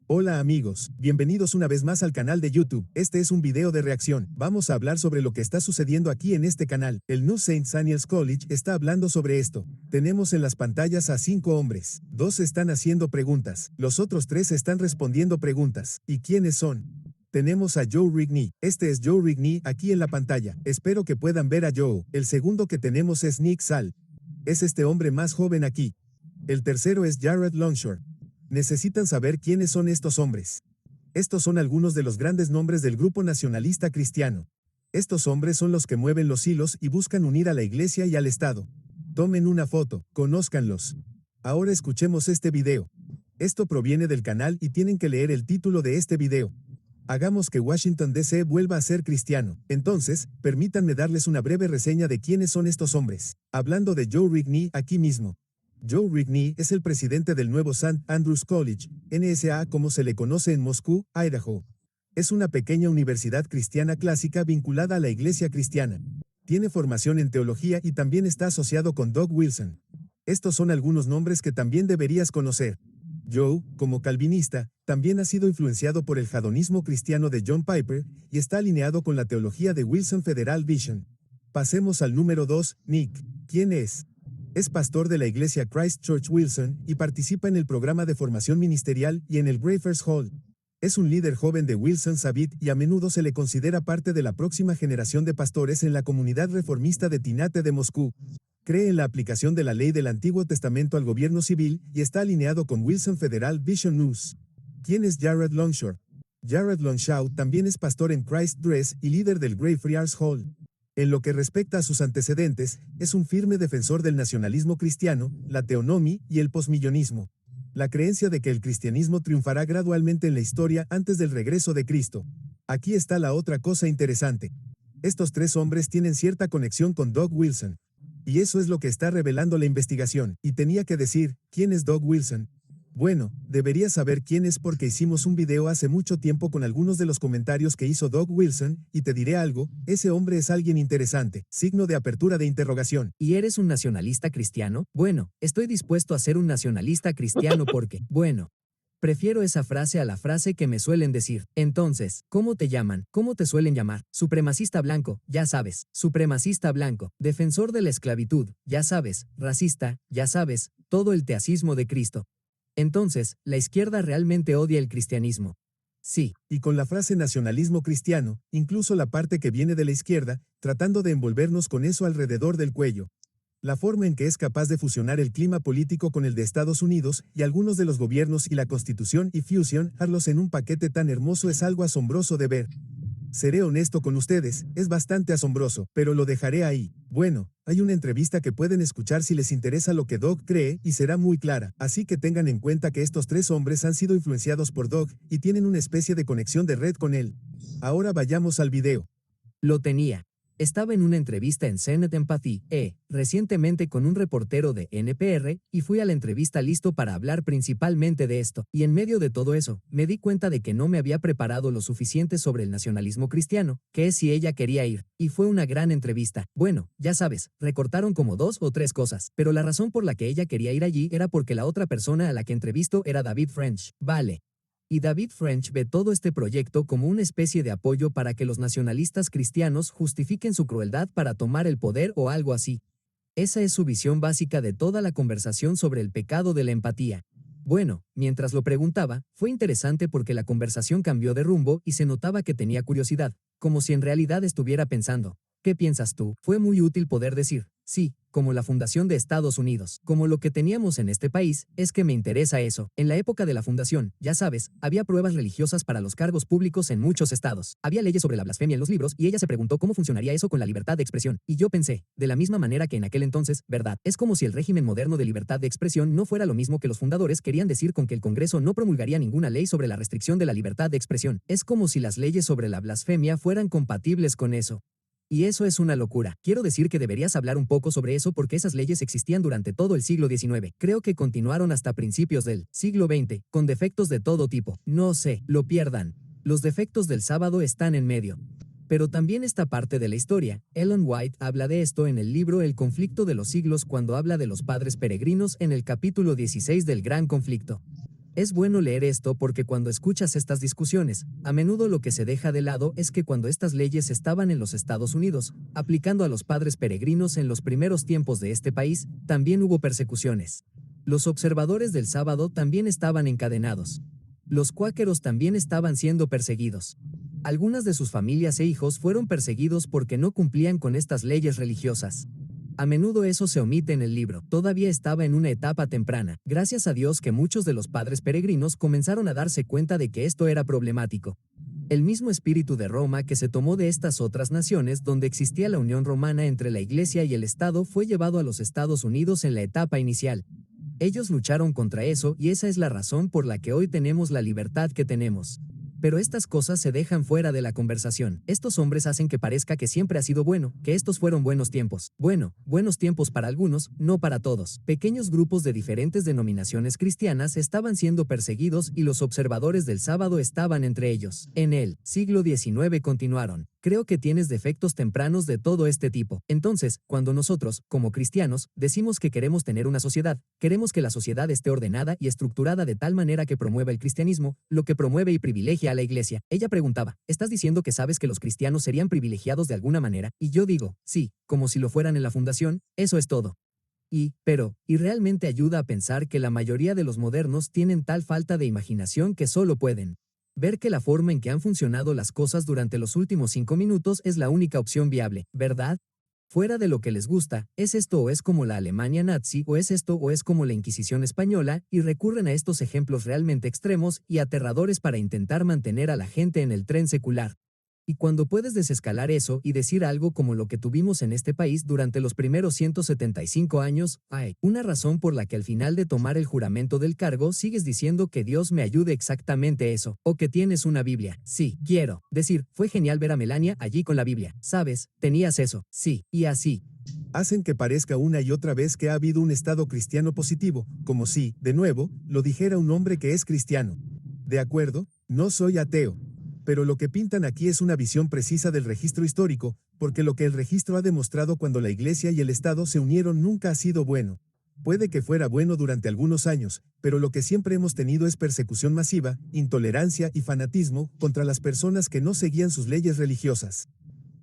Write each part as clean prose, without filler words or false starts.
Hola amigos, bienvenidos una vez más al canal de YouTube. Este es un video de reacción. Vamos a hablar sobre lo que está sucediendo aquí en este canal. El New St. Daniel's College está hablando sobre esto. Tenemos en las pantallas a 5 hombres. 2 están haciendo preguntas. Los otros 3 están respondiendo preguntas. ¿Y quiénes son? Tenemos a Joe Rigney. Este es Joe Rigney aquí en la pantalla. Espero que puedan ver a Joe. El segundo que tenemos es Nick Sal. Es este hombre más joven aquí. El tercero es Jared Longshore. Necesitan saber quiénes son estos hombres. Estos son algunos de los grandes nombres del grupo nacionalista cristiano. Estos hombres son los que mueven los hilos y buscan unir a la iglesia y al Estado. Tomen una foto, conózcanlos. Ahora escuchemos este video. Esto proviene del canal y tienen que leer el título de este video. Hagamos que Washington D.C. vuelva a ser cristiano. Entonces, permítanme darles una breve reseña de quiénes son estos hombres. Hablando de Joe Rigney aquí mismo. Joe Rigney es el presidente del nuevo St. Andrews College, NSA como se le conoce en Moscú, Idaho. Es una pequeña universidad cristiana clásica vinculada a la iglesia cristiana. Tiene formación en teología y también está asociado con Doug Wilson. Estos son algunos nombres que también deberías conocer. Joe, como calvinista, también ha sido influenciado por el jadonismo cristiano de John Piper y está alineado con la teología de Wilson Federal Vision. Pasemos al número 2, Nick. ¿Quién es? Es pastor de la iglesia Christ Church Wilson y participa en el programa de formación ministerial y en el Grafers Hall. Es un líder joven de Wilson Sabbath y a menudo se le considera parte de la próxima generación de pastores en la comunidad reformista de Tinate de Moscú. Cree en la aplicación de la ley del Antiguo Testamento al gobierno civil y está alineado con Wilson Federal Vision News. ¿Quién es Jared Longshore? Jared Longshore también es pastor en Christ Dress y líder del Grafers Hall. En lo que respecta a sus antecedentes, es un firme defensor del nacionalismo cristiano, la teonomía y el posmillonismo. La creencia de que el cristianismo triunfará gradualmente en la historia antes del regreso de Cristo. Aquí está la otra cosa interesante. Estos 3 hombres tienen cierta conexión con Doug Wilson. Y eso es lo que está revelando la investigación. Y tenía que decir, ¿quién es Doug Wilson? Bueno, deberías saber quién es porque hicimos un video hace mucho tiempo con algunos de los comentarios que hizo Doug Wilson, y te diré algo, ese hombre es alguien interesante, signo de apertura de interrogación. ¿Y eres un nacionalista cristiano? Bueno, estoy dispuesto a ser un nacionalista cristiano porque, bueno, prefiero esa frase a la frase que me suelen decir. Entonces, ¿cómo te llaman? ¿Cómo te suelen llamar? Supremacista blanco, ya sabes, supremacista blanco, defensor de la esclavitud, ya sabes, racista, ya sabes, todo el teacismo de Cristo. Entonces, ¿la izquierda realmente odia el cristianismo? Sí. Y con la frase nacionalismo cristiano, incluso la parte que viene de la izquierda, tratando de envolvernos con eso alrededor del cuello. La forma en que es capaz de fusionar el clima político con el de Estados Unidos y algunos de los gobiernos y la Constitución y fusionarlos en un paquete tan hermoso es algo asombroso de ver. Seré honesto con ustedes, es bastante asombroso, pero lo dejaré ahí. Bueno, hay una entrevista que pueden escuchar si les interesa lo que Doug cree y será muy clara, así que tengan en cuenta que estos 3 hombres han sido influenciados por Doug y tienen una especie de conexión de red con él. Ahora vayamos al video. Lo tenía. Estaba en una entrevista en Senate Empathy, recientemente con un reportero de NPR, y fui a la entrevista listo para hablar principalmente de esto, y en medio de todo eso, me di cuenta de que no me había preparado lo suficiente sobre el nacionalismo cristiano, que es si ella quería ir, y fue una gran entrevista. Bueno, ya sabes, recortaron como 2 o 3 cosas, pero la razón por la que ella quería ir allí era porque la otra persona a la que entrevistó era David French, vale. Y David French ve todo este proyecto como una especie de apoyo para que los nacionalistas cristianos justifiquen su crueldad para tomar el poder o algo así. Esa es su visión básica de toda la conversación sobre el pecado de la empatía. Bueno, mientras lo preguntaba, fue interesante porque la conversación cambió de rumbo y se notaba que tenía curiosidad, como si en realidad estuviera pensando, ¿qué piensas tú? Fue muy útil poder decir, sí, como la fundación de Estados Unidos, como lo que teníamos en este país, es que me interesa eso. En la época de la fundación, ya sabes, había pruebas religiosas para los cargos públicos en muchos estados. Había leyes sobre la blasfemia en los libros y ella se preguntó cómo funcionaría eso con la libertad de expresión. Y yo pensé, de la misma manera que en aquel entonces, ¿verdad? Es como si el régimen moderno de libertad de expresión no fuera lo mismo que los fundadores querían decir con que el Congreso no promulgaría ninguna ley sobre la restricción de la libertad de expresión. Es como si las leyes sobre la blasfemia fueran compatibles con eso. Y eso es una locura. Quiero decir que deberías hablar un poco sobre eso porque esas leyes existían durante todo el siglo XIX. Creo que continuaron hasta principios del siglo XX, con defectos de todo tipo. No sé, lo pierdan. Los defectos del sábado están en medio. Pero también esta parte de la historia. Ellen White habla de esto en el libro El conflicto de los siglos cuando habla de los padres peregrinos en el capítulo 16 del Gran Conflicto. Es bueno leer esto porque cuando escuchas estas discusiones, a menudo lo que se deja de lado es que cuando estas leyes estaban en los Estados Unidos, aplicando a los padres peregrinos en los primeros tiempos de este país, también hubo persecuciones. Los observadores del sábado también estaban encadenados. Los cuáqueros también estaban siendo perseguidos. Algunas de sus familias e hijos fueron perseguidos porque no cumplían con estas leyes religiosas. A menudo eso se omite en el libro. Todavía estaba en una etapa temprana. Gracias a Dios que muchos de los padres peregrinos comenzaron a darse cuenta de que esto era problemático. El mismo espíritu de Roma que se tomó de estas otras naciones donde existía la unión romana entre la Iglesia y el Estado fue llevado a los Estados Unidos en la etapa inicial. Ellos lucharon contra eso y esa es la razón por la que hoy tenemos la libertad que tenemos. Pero estas cosas se dejan fuera de la conversación. Estos hombres hacen que parezca que siempre ha sido bueno, que estos fueron buenos tiempos. Bueno, buenos tiempos para algunos, no para todos. Pequeños grupos de diferentes denominaciones cristianas estaban siendo perseguidos y los observadores del sábado estaban entre ellos. En el siglo XIX continuaron. Creo que tienes defectos tempranos de todo este tipo. Entonces, cuando nosotros, como cristianos, decimos que queremos tener una sociedad, queremos que la sociedad esté ordenada y estructurada de tal manera que promueva el cristianismo, lo que promueve y privilegia a la iglesia. Ella preguntaba, ¿estás diciendo que sabes que los cristianos serían privilegiados de alguna manera? Y yo digo, sí, como si lo fueran en la fundación, eso es todo. Y realmente ayuda a pensar que la mayoría de los modernos tienen tal falta de imaginación que solo pueden ver que la forma en que han funcionado las cosas durante los últimos 5 minutos es la única opción viable, ¿verdad? Fuera de lo que les gusta, ¿es esto o es como la Alemania nazi o es esto o es como la Inquisición española? Y recurren a estos ejemplos realmente extremos y aterradores para intentar mantener a la gente en el tren secular. Y cuando puedes desescalar eso y decir algo como lo que tuvimos en este país durante los primeros 175 años, hay una razón por la que al final de tomar el juramento del cargo sigues diciendo que Dios me ayude exactamente eso, o que tienes una Biblia. Sí, quiero decir, fue genial ver a Melania allí con la Biblia. ¿Sabes? Tenías eso. Sí, y así. Hacen que parezca una y otra vez que ha habido un estado cristiano positivo, como si, de nuevo, lo dijera un hombre que es cristiano. ¿De acuerdo? No soy ateo. Pero lo que pintan aquí es una visión precisa del registro histórico, porque lo que el registro ha demostrado cuando la Iglesia y el Estado se unieron nunca ha sido bueno. Puede que fuera bueno durante algunos años, pero lo que siempre hemos tenido es persecución masiva, intolerancia y fanatismo contra las personas que no seguían sus leyes religiosas.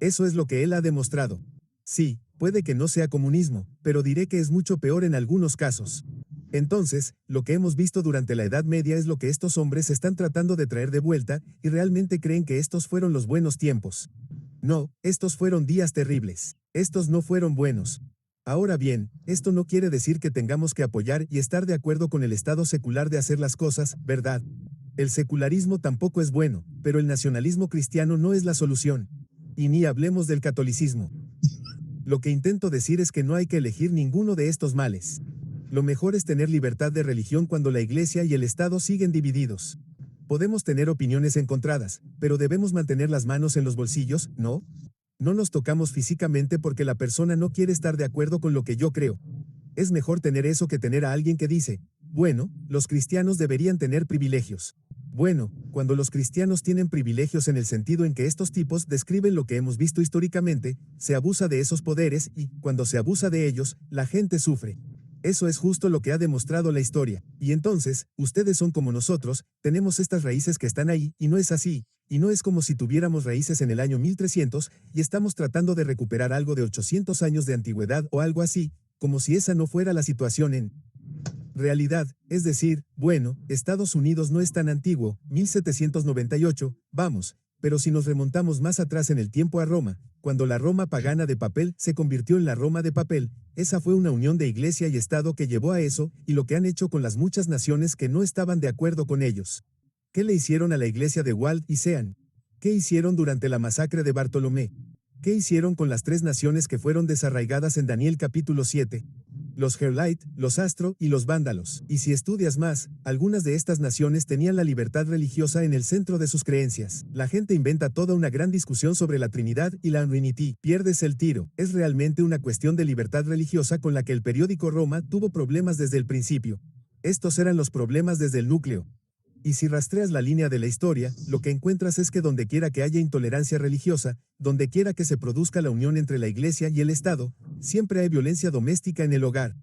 Eso es lo que él ha demostrado. Sí, puede que no sea comunismo, pero diré que es mucho peor en algunos casos. Entonces, lo que hemos visto durante la Edad Media es lo que estos hombres están tratando de traer de vuelta, y realmente creen que estos fueron los buenos tiempos. No, estos fueron días terribles. Estos no fueron buenos. Ahora bien, esto no quiere decir que tengamos que apoyar y estar de acuerdo con el estado secular de hacer las cosas, ¿verdad? El secularismo tampoco es bueno, pero el nacionalismo cristiano no es la solución. Y ni hablemos del catolicismo. Lo que intento decir es que no hay que elegir ninguno de estos males. Lo mejor es tener libertad de religión cuando la Iglesia y el Estado siguen divididos. Podemos tener opiniones encontradas, pero debemos mantener las manos en los bolsillos, ¿no? No nos tocamos físicamente porque la persona no quiere estar de acuerdo con lo que yo creo. Es mejor tener eso que tener a alguien que dice, bueno, los cristianos deberían tener privilegios. Bueno, cuando los cristianos tienen privilegios en el sentido en que estos tipos describen lo que hemos visto históricamente, se abusa de esos poderes y, cuando se abusa de ellos, la gente sufre. Eso es justo lo que ha demostrado la historia. Y entonces, ustedes son como nosotros, tenemos estas raíces que están ahí, y no es así. Y no es como si tuviéramos raíces en el año 1300, y estamos tratando de recuperar algo de 800 años de antigüedad o algo así, como si esa no fuera la situación en realidad. Es decir, bueno, Estados Unidos no es tan antiguo, 1798, vamos. Pero si nos remontamos más atrás en el tiempo a Roma, cuando la Roma pagana de papel se convirtió en la Roma de papel, esa fue una unión de Iglesia y Estado que llevó a eso, y lo que han hecho con las muchas naciones que no estaban de acuerdo con ellos. ¿Qué le hicieron a la Iglesia de Wald y Sean? ¿Qué hicieron durante la masacre de Bartolomé? ¿Qué hicieron con las 3 naciones que fueron desarraigadas en Daniel capítulo 7? Los Gerlite, los Astro y los Vándalos. Y si estudias más, algunas de estas naciones tenían la libertad religiosa en el centro de sus creencias. La gente inventa toda una gran discusión sobre la Trinidad y la Unity. Pierdes el tiro. Es realmente una cuestión de libertad religiosa con la que el periódico Roma tuvo problemas desde el principio. Estos eran los problemas desde el núcleo. Y si rastreas la línea de la historia, lo que encuentras es que donde quiera que haya intolerancia religiosa, donde quiera que se produzca la unión entre la Iglesia y el Estado, siempre hay violencia doméstica en el hogar.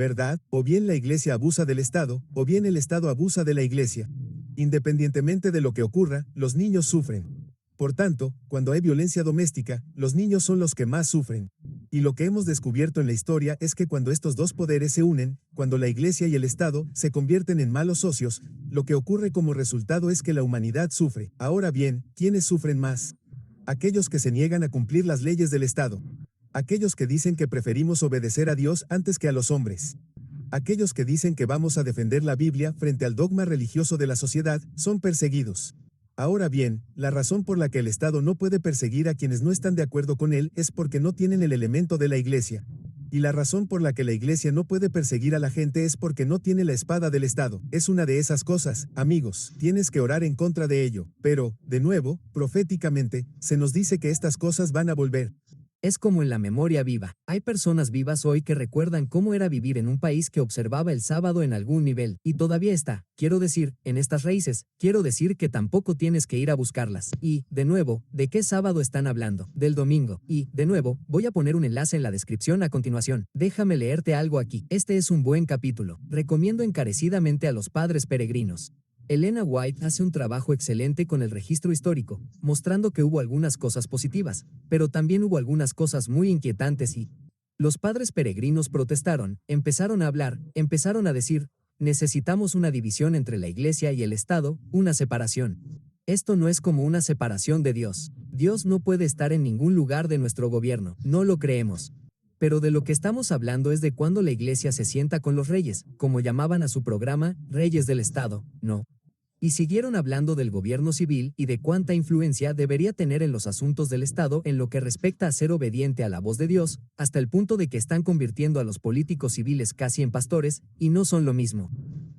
¿verdad? O bien la iglesia abusa del Estado, o bien el Estado abusa de la iglesia. Independientemente de lo que ocurra, los niños sufren. Por tanto, cuando hay violencia doméstica, los niños son los que más sufren. Y lo que hemos descubierto en la historia es que cuando estos dos poderes se unen, cuando la iglesia y el Estado se convierten en malos socios, lo que ocurre como resultado es que la humanidad sufre. Ahora bien, ¿quiénes sufren más? Aquellos que se niegan a cumplir las leyes del Estado. Aquellos que dicen que preferimos obedecer a Dios antes que a los hombres. Aquellos que dicen que vamos a defender la Biblia frente al dogma religioso de la sociedad, son perseguidos. Ahora bien, la razón por la que el Estado no puede perseguir a quienes no están de acuerdo con él es porque no tienen el elemento de la iglesia. Y la razón por la que la iglesia no puede perseguir a la gente es porque no tiene la espada del Estado. Es una de esas cosas, amigos, tienes que orar en contra de ello. Pero, de nuevo, proféticamente, se nos dice que estas cosas van a volver. Es como en la memoria viva. Hay personas vivas hoy que recuerdan cómo era vivir en un país que observaba el sábado en algún nivel, y todavía está, quiero decir, en estas raíces, quiero decir que tampoco tienes que ir a buscarlas. Y, de nuevo, ¿de qué sábado están hablando? Del domingo. Y, de nuevo, voy a poner un enlace en la descripción a continuación. Déjame leerte algo aquí. Este es un buen capítulo. Recomiendo encarecidamente a los padres peregrinos. Elena White hace un trabajo excelente con el registro histórico, mostrando que hubo algunas cosas positivas, pero también hubo algunas cosas muy inquietantes y los padres peregrinos protestaron, empezaron a hablar, empezaron a decir, necesitamos una división entre la iglesia y el Estado, una separación. Esto no es como una separación de Dios. Dios no puede estar en ningún lugar de nuestro gobierno, no lo creemos. Pero de lo que estamos hablando es de cuando la iglesia se sienta con los reyes, como llamaban a su programa, reyes del Estado, no. Y siguieron hablando del gobierno civil y de cuánta influencia debería tener en los asuntos del Estado en lo que respecta a ser obediente a la voz de Dios, hasta el punto de que están convirtiendo a los políticos civiles casi en pastores, y no son lo mismo.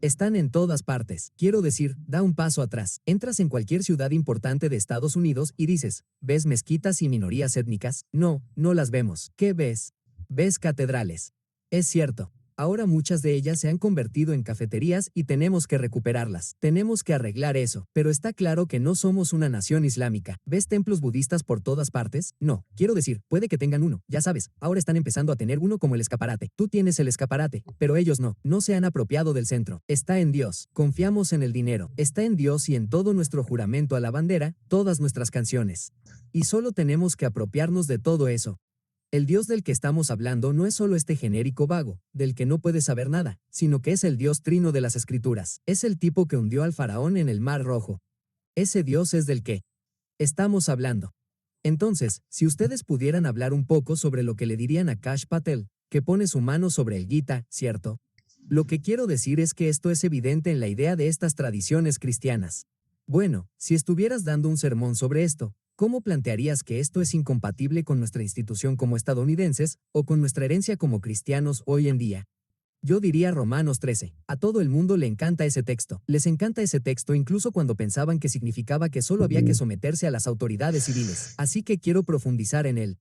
Están en todas partes. Quiero decir, da un paso atrás. Entras en cualquier ciudad importante de Estados Unidos y dices, ¿ves mezquitas y minorías étnicas? No, no las vemos. ¿Qué ves? ¿Ves catedrales? Es cierto. Ahora muchas de ellas se han convertido en cafeterías y tenemos que recuperarlas. Tenemos que arreglar eso. Pero está claro que no somos una nación islámica. ¿Ves templos budistas por todas partes? No. Quiero decir, puede que tengan uno. Ya sabes, ahora están empezando a tener uno como el escaparate. Tú tienes el escaparate, pero ellos no. No se han apropiado del centro. Está en Dios. Confiamos en el dinero. Está en Dios y en todo nuestro juramento a la bandera, todas nuestras canciones. Y solo tenemos que apropiarnos de todo eso. El Dios del que estamos hablando no es solo este genérico vago, del que no puedes saber nada, sino que es el Dios trino de las Escrituras. Es el tipo que hundió al faraón en el Mar Rojo. Ese Dios es del que estamos hablando. Entonces, si ustedes pudieran hablar un poco sobre lo que le dirían a Kash Patel, que pone su mano sobre el Gita, ¿cierto? Lo que quiero decir es que esto es evidente en la idea de estas tradiciones cristianas. Bueno, si estuvieras dando un sermón sobre esto, ¿cómo plantearías que esto es incompatible con nuestra institución como estadounidenses o con nuestra herencia como cristianos hoy en día? Yo diría Romanos 13. A todo el mundo le encanta ese texto. Les encanta ese texto incluso cuando pensaban que significaba que solo había que someterse a las autoridades civiles. Así que quiero profundizar en él.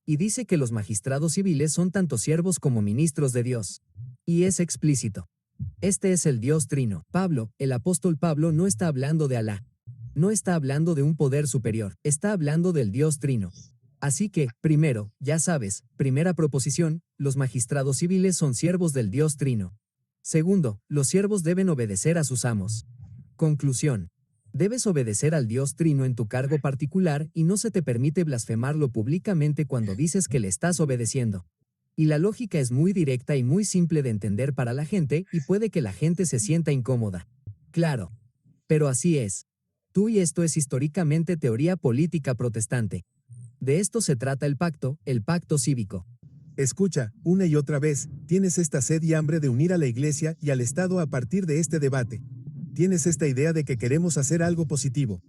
Y dice que los magistrados civiles son tanto siervos como ministros de Dios. Y es explícito. Este es el Dios trino. Pablo, el apóstol Pablo no está hablando de Alá. No está hablando de un poder superior, está hablando del Dios trino. Así que, primero, ya sabes, primera proposición, los magistrados civiles son siervos del Dios trino. Segundo, los siervos deben obedecer a sus amos. Conclusión. Debes obedecer al Dios trino en tu cargo particular y no se te permite blasfemarlo públicamente cuando dices que le estás obedeciendo. Y la lógica es muy directa y muy simple de entender para la gente y puede que la gente se sienta incómoda. Claro. Pero así es. Tú y esto es históricamente teoría política protestante. De esto se trata el pacto cívico. Escucha, una y otra vez, tienes esta sed y hambre de unir a la iglesia y al Estado a partir de este debate. Tienes esta idea de que queremos hacer algo positivo.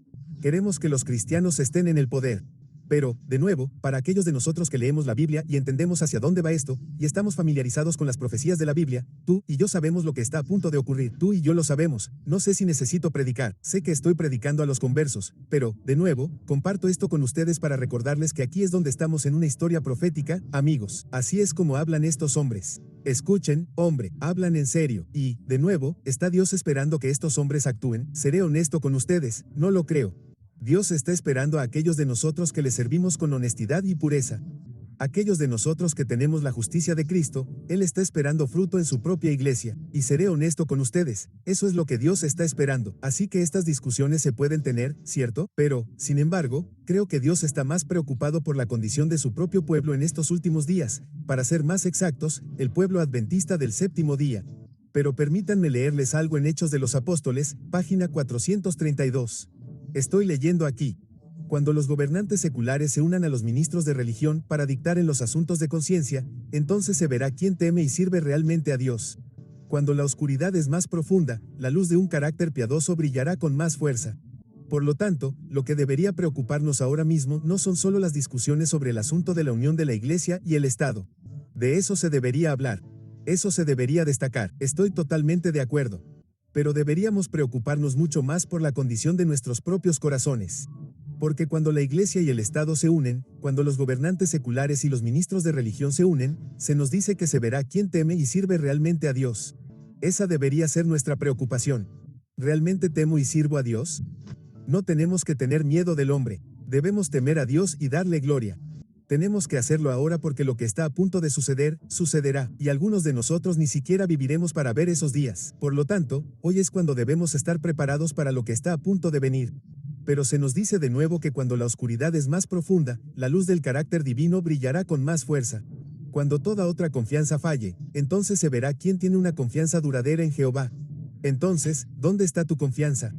Queremos que los cristianos estén en el poder. Pero, de nuevo, para aquellos de nosotros que leemos la Biblia y entendemos hacia dónde va esto, y estamos familiarizados con las profecías de la Biblia, tú y yo sabemos lo que está a punto de ocurrir. Tú y yo lo sabemos. No sé si necesito predicar. Sé que estoy predicando a los conversos. Pero, de nuevo, comparto esto con ustedes para recordarles que aquí es donde estamos en una historia profética, amigos. Así es como hablan estos hombres. Escuchen, hombre, hablan en serio. Y, de nuevo, ¿está Dios esperando que estos hombres actúen? Seré honesto con ustedes, no lo creo. Dios está esperando a aquellos de nosotros que le servimos con honestidad y pureza. Aquellos de nosotros que tenemos la justicia de Cristo, Él está esperando fruto en su propia iglesia. Y seré honesto con ustedes, eso es lo que Dios está esperando. Así que estas discusiones se pueden tener, ¿cierto? Pero, sin embargo, creo que Dios está más preocupado por la condición de su propio pueblo en estos últimos días, para ser más exactos, el pueblo adventista del séptimo día. Pero permítanme leerles algo en Hechos de los Apóstoles, página 432. Estoy leyendo aquí. Cuando los gobernantes seculares se unan a los ministros de religión para dictar en los asuntos de conciencia, entonces se verá quién teme y sirve realmente a Dios. Cuando la oscuridad es más profunda, la luz de un carácter piadoso brillará con más fuerza. Por lo tanto, lo que debería preocuparnos ahora mismo no son solo las discusiones sobre el asunto de la unión de la Iglesia y el Estado. De eso se debería hablar. Eso se debería destacar. Estoy totalmente de acuerdo. Pero deberíamos preocuparnos mucho más por la condición de nuestros propios corazones. Porque cuando la Iglesia y el Estado se unen, cuando los gobernantes seculares y los ministros de religión se unen, se nos dice que se verá quién teme y sirve realmente a Dios. Esa debería ser nuestra preocupación. ¿Realmente temo y sirvo a Dios? No tenemos que tener miedo del hombre. Debemos temer a Dios y darle gloria. Tenemos que hacerlo ahora porque lo que está a punto de suceder, sucederá, y algunos de nosotros ni siquiera viviremos para ver esos días. Por lo tanto, hoy es cuando debemos estar preparados para lo que está a punto de venir. Pero se nos dice de nuevo que cuando la oscuridad es más profunda, la luz del carácter divino brillará con más fuerza. Cuando toda otra confianza falle, entonces se verá quién tiene una confianza duradera en Jehová. Entonces, ¿dónde está tu confianza?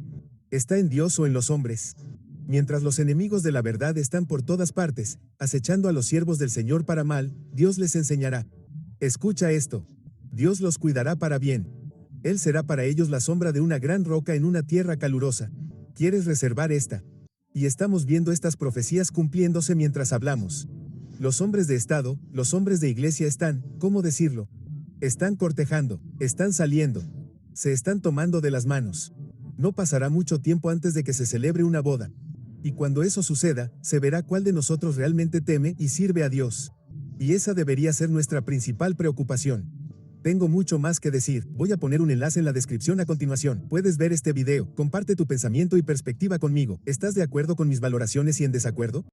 ¿Está en Dios o en los hombres? Mientras los enemigos de la verdad están por todas partes, acechando a los siervos del Señor para mal, Dios les enseñará. Escucha esto. Dios los cuidará para bien. Él será para ellos la sombra de una gran roca en una tierra calurosa. ¿Quieres reservar esta? Y estamos viendo estas profecías cumpliéndose mientras hablamos. Los hombres de Estado, los hombres de iglesia están, ¿cómo decirlo? Están cortejando, están saliendo. Se están tomando de las manos. No pasará mucho tiempo antes de que se celebre una boda. Y cuando eso suceda, se verá cuál de nosotros realmente teme y sirve a Dios. Y esa debería ser nuestra principal preocupación. Tengo mucho más que decir, voy a poner un enlace en la descripción a continuación. Puedes ver este video, comparte tu pensamiento y perspectiva conmigo. ¿Estás de acuerdo con mis valoraciones y en desacuerdo?